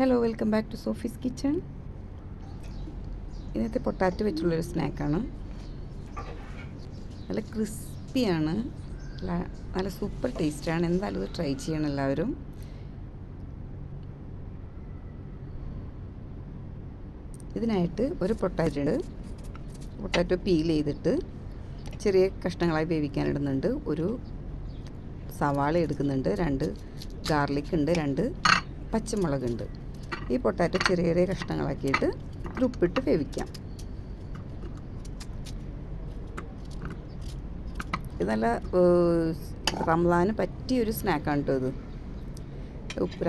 Hello, welcome back to Sophie's kitchen. ഇന്നത്തെ potato വെച്ചുള്ളൊരു സ്നാക്കാണ്. നല്ല ക്രിസ്പിയാണ്, നല്ല സൂപ്പർ ടേസ്റ്റാണ്. എന്തായാലും ഇത് ട്രൈ ചെയ്യണം എല്ലാവരും. ഇതിനായിട്ട് ഒരു പൊട്ടാറ്റോ പീൽ ചെയ്തിട്ട് ചെറിയ കഷ്ണങ്ങളായി വേവിക്കാനിടുന്നുണ്ട്. ഒരു സവാള എടുക്കുന്നുണ്ട്, 2 ഗാർലിക് ഉണ്ട്, 2 പച്ചമുളകുണ്ട്. ഈ പൊട്ടാറ്റോ ചെറിയ ചെറിയ കഷ്ണങ്ങളാക്കിയിട്ട് ഉപ്പിട്ട് വേവിക്കാം. ഇത് നല്ല റംസാന് പറ്റിയൊരു സ്നാക്കാണ് കേട്ടോ. ഇത്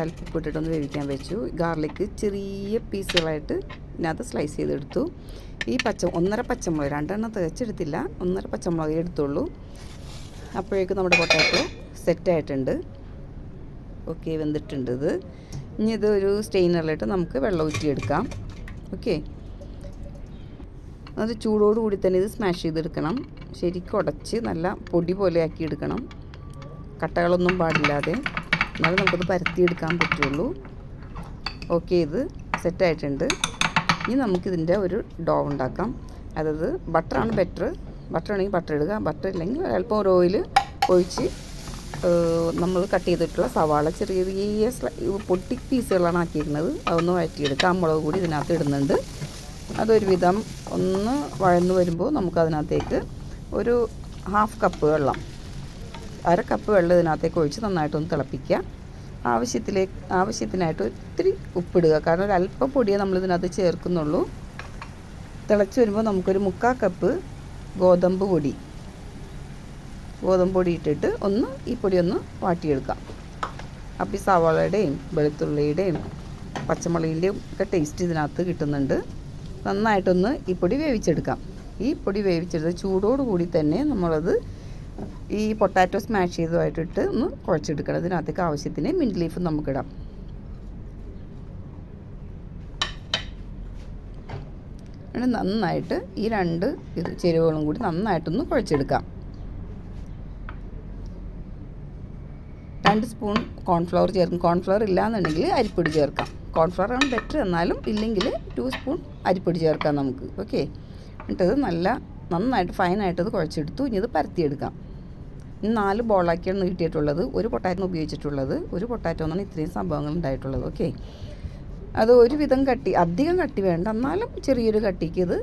അല്പം ഉപ്പിട്ടിട്ടൊന്ന് വേവിക്കാൻ വെച്ചു. ഗാർലിക്ക് ചെറിയ പീസുകളായിട്ട് ഇതിനകത്ത് സ്ലൈസ് ചെയ്തെടുത്തു. ഈ 1.5 പച്ചമുളക്, 2 എണ്ണം തികച്ചെടുത്തില്ല, 1.5 പച്ചമുളക് എടുത്തുള്ളൂ. അപ്പോഴേക്കും നമ്മുടെ പൊട്ടാറ്റോ സെറ്റായിട്ടുണ്ട്. ഓക്കെ, വെന്തിട്ടുണ്ട്. ഇനി ഇത് ഒരു സ്റ്റെയിനറിലിട്ട് നമുക്ക് വെള്ളം ഊറ്റിയെടുക്കാം. ഓക്കെ, അത് ചൂടോടുകൂടി തന്നെ ഇത് സ്മാഷ് ചെയ്തെടുക്കണം. ശരിക്കും ഉടച്ച് നല്ല പൊടി പോലെ ആക്കി എടുക്കണം, കട്ടകളൊന്നും പാടില്ലാതെ. എന്നാലും നമുക്കത് പരത്തിയെടുക്കാൻ പറ്റുള്ളൂ. ഓക്കെ, ഇത് സെറ്റായിട്ടുണ്ട്. ഇനി നമുക്കിതിൻ്റെ ഒരു ഡോ ഉണ്ടാക്കാം. അതായത് ബട്ടറാണ് ബെറ്റർ. ബട്ടർ ആണെങ്കിൽ ബട്ടർ ഇടുക, ബട്ടർ ഇല്ലെങ്കിൽ അല്പം ഒരു ഓയിൽ ഒഴിച്ച് നമ്മൾ കട്ട് ചെയ്തിട്ടുള്ള സവാള ചെറിയ ചെറിയ പൊട്ടി പീസുകളാണ് ആക്കിയിരിക്കുന്നത്. അതൊന്ന് വഴറ്റിയെടുക്കാം. മുളക് കൂടി ഇതിനകത്ത് ഇടുന്നുണ്ട്. അതൊരുവിധം ഒന്ന് വഴന്ന് വരുമ്പോൾ നമുക്കതിനകത്തേക്ക് ഒരു 1/2 കപ്പ് വെള്ളം, 1/2 കപ്പ് വെള്ളം ഇതിനകത്തേക്ക് ഒഴിച്ച് നന്നായിട്ടൊന്ന് തിളപ്പിക്കുക. ആവശ്യത്തിനായിട്ട് ഒത്തിരി ഉപ്പിടുക, കാരണം ഒരു അല്പം പൊടിയേ നമ്മളിതിനകത്ത് ചേർക്കുന്നുള്ളൂ. തിളച്ച് വരുമ്പോൾ നമുക്കൊരു 3/4 കപ്പ് ഗോതമ്പ് പൊടി ഇട്ടിട്ട് ഈ പൊടി ഒന്ന് വാട്ടിയെടുക്കാം. അപ്പോൾ ഈ സവാളയുടെയും വെളുത്തുള്ളിയുടെയും പച്ചമുളകിൻ്റെയും ഒക്കെ ടേസ്റ്റ് ഇതിനകത്ത് കിട്ടുന്നുണ്ട്. നന്നായിട്ടൊന്ന് ഈ പൊടി വേവിച്ചെടുക്കാം. ഈ പൊടി വേവിച്ചെടുത്ത് ചൂടോടുകൂടി തന്നെ നമ്മളത് ഈ പൊട്ടാറ്റോ സ്മാഷ് ചെയ്തതായിട്ടിട്ട് ഒന്ന് കുഴച്ചെടുക്കണം. ഇതിനകത്തേക്ക് ആവശ്യത്തിന് മിൻറ്റ് ലീഫ് നമുക്കിടാം. നന്നായിട്ട് ഈ 2 ചേരുവകളും കൂടി നന്നായിട്ടൊന്ന് കുഴച്ചെടുക്കാം. 2 സ്പൂൺ കോൺഫ്ലവർ ചേർക്കും. കോൺഫ്ലവർ ഇല്ലയെന്നുണ്ടെങ്കിൽ അരിപ്പൊടി ചേർക്കാം. കോൺഫ്ലവർ ആണ് ബെറ്റർ, എന്നാലും ഇല്ലെങ്കിൽ 2 സ്പൂൺ അരിപ്പൊടി ചേർക്കാം നമുക്ക്. ഓക്കെ, എന്നിട്ടത് നന്നായിട്ട് ഫൈനായിട്ടത് കുഴച്ചെടുത്തു. ഇനി ഇത് പരത്തിയെടുക്കാം. 4 ബോളാക്കിയാണ് കിട്ടിയിട്ടുള്ളത്. ഒരു പൊട്ടാറ്റോ ഉപയോഗിച്ചിട്ടുള്ളത്. ഒരു പൊട്ടാറ്റോ എന്നാണ് ഇത്രയും സംഭവങ്ങൾ ഉണ്ടായിട്ടുള്ളത്. ഓക്കെ, അത് ഒരുവിധം അധികം കട്ടി വേണ്ട, എന്നാലും ചെറിയൊരു കട്ടിക്ക് ഇത്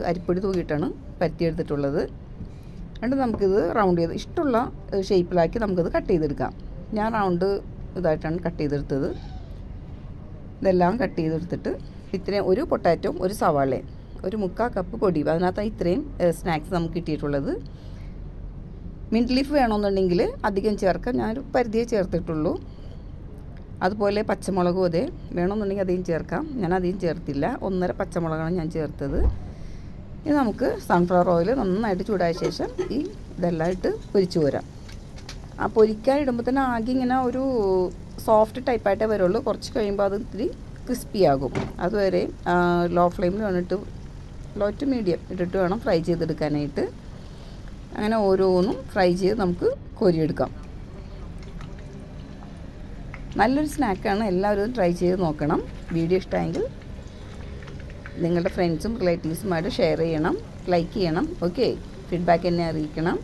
അരിപ്പൊടി തൂകിയിട്ടാണ് പരത്തിയെടുത്തിട്ടുള്ളത്. എന്നിട്ട് നമുക്കിത് റൗണ്ട് ചെയ്ത് ഇഷ്ടമുള്ള ഷേപ്പിലാക്കി നമുക്കിത് കട്ട് ചെയ്തെടുക്കാം. ഞാൻ റൗണ്ട് ഇതായിട്ടാണ് കട്ട് ചെയ്തെടുത്തത്. ഇതെല്ലാം കട്ട് ചെയ്തെടുത്തിട്ട് ഇത്രയും ഒരു പൊട്ടാറ്റോയും ഒരു സവാളയും ഒരു 3/4 കപ്പ് പൊടി, അതിനകത്ത് ഇത്രയും സ്നാക്സ് നമുക്ക് കിട്ടിയിട്ടുള്ളത്. മിൻറ്റ് ലീഫ് വേണമെന്നുണ്ടെങ്കിൽ അധികം ചേർക്കാം, ഞാനൊരു പരിധിയെ ചേർത്തിട്ടുള്ളൂ. അതുപോലെ പച്ചമുളകും അതെ, വേണമെന്നുണ്ടെങ്കിൽ അധികം ചേർക്കാം. ഞാൻ അധികം ചേർത്തില്ല, 1.5 പച്ചമുളകാണ് ഞാൻ ചേർത്തത്. ഇനി നമുക്ക് സൺഫ്ലവർ ഓയിൽ നന്നായിട്ട് ചൂടായ ശേഷം ഇതെല്ലാം ഇട്ട് പൊരിച്ചു പോരാം. ആ പൊരിക്കാൻ ഇടുമ്പോൾ തന്നെ ആകെ ഇങ്ങനെ ഒരു സോഫ്റ്റ് ടൈപ്പായിട്ടേ വരുള്ളൂ. കുറച്ച് കഴിയുമ്പോൾ അത് ഇത്തിരി ക്രിസ്പി ആകും. അതുവരെ ലോ ഫ്ലെയിമിൽ വേണിട്ട്, ലോ ടു മീഡിയം ഇട്ടിട്ട് വേണം ഫ്രൈ ചെയ്തെടുക്കാനായിട്ട്. അങ്ങനെ ഓരോന്നും ഫ്രൈ ചെയ്ത് നമുക്ക് കോരിയെടുക്കാം. നല്ലൊരു സ്നാക്കാണ്, എല്ലാവരും ട്രൈ ചെയ്ത് നോക്കണം. വീഡിയോ ഇഷ്ടമായെങ്കിൽ നിങ്ങളുടെ ഫ്രണ്ട്സും റിലേറ്റീവ്സുമായിട്ട് ഷെയർ ചെയ്യണം, ലൈക്ക് ചെയ്യണം. ഓക്കെ, ഫീഡ്ബാക്ക് എന്നെ അറിയിക്കണം.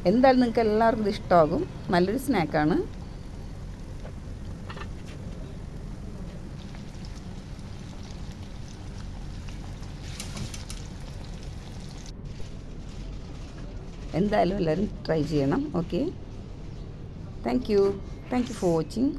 എന്തായാലും നിങ്ങൾക്ക് എല്ലാവർക്കും ഇത് ഇഷ്ടമാകും. നല്ലൊരു സ്നാക്കാണ്. എന്തായാലും എല്ലാവരും ട്രൈ ചെയ്യണം. Okay, thank you for watching.